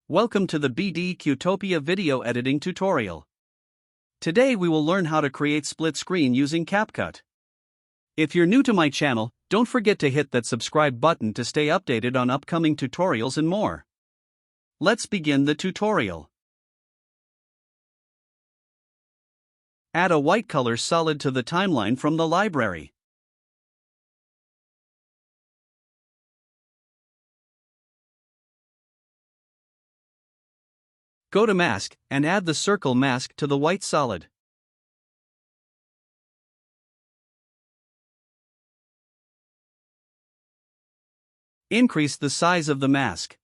Welcome to the BDQtopia video editing tutorial. Today we will learn how to create split screen using CapCut. If you're new to my channel, don't forget to hit that subscribe button to stay updated on upcoming tutorials and more. Let's begin the tutorial. Add a white color solid to the timeline from the library. Go to Mask, and add the circle mask to the white solid. Increase the size of the mask.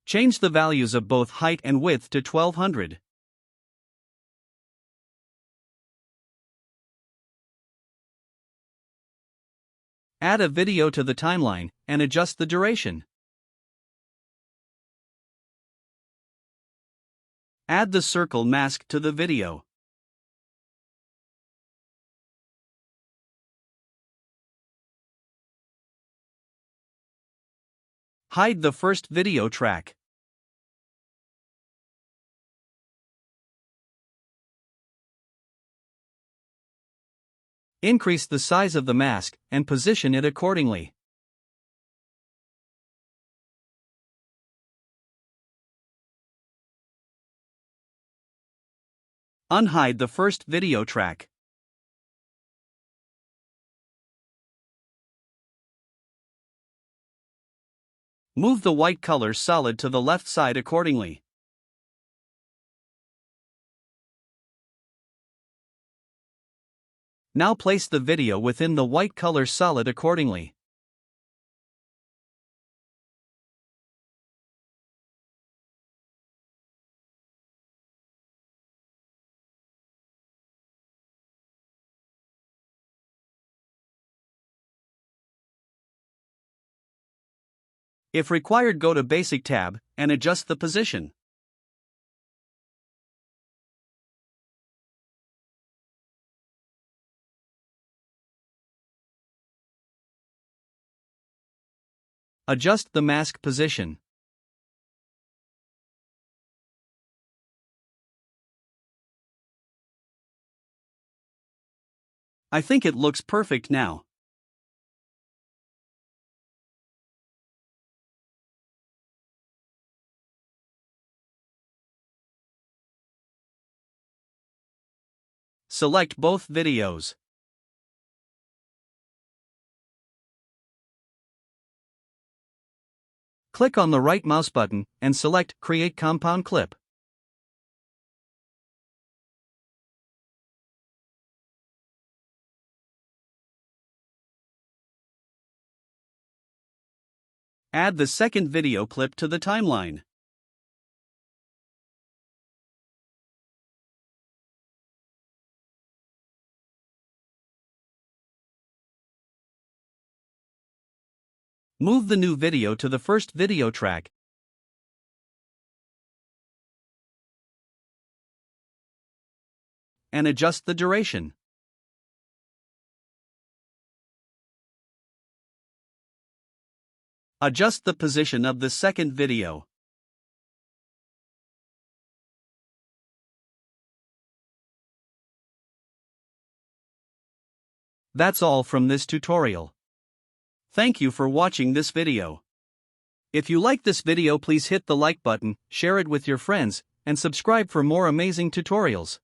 Change the values of both height and width to 1200. Add a video to the timeline, and adjust the duration. Add the circle mask to the video. Hide the first video track. Increase the size of the mask and position it accordingly. Unhide the first video track. Move the white color solid to the left side accordingly. Now place the video within the white color solid accordingly. If required, go to Basic tab and adjust the position. Adjust the mask position. I think it looks perfect now. Select both videos. Click on the right mouse button and select Create Compound Clip. Add the second video clip to the timeline. Move the new video to the first video track. And adjust the duration. Adjust the position of the second video. That's all from this tutorial. Thank you for watching this video. If you like this video, please hit the like button, share it with your friends, and subscribe for more amazing tutorials.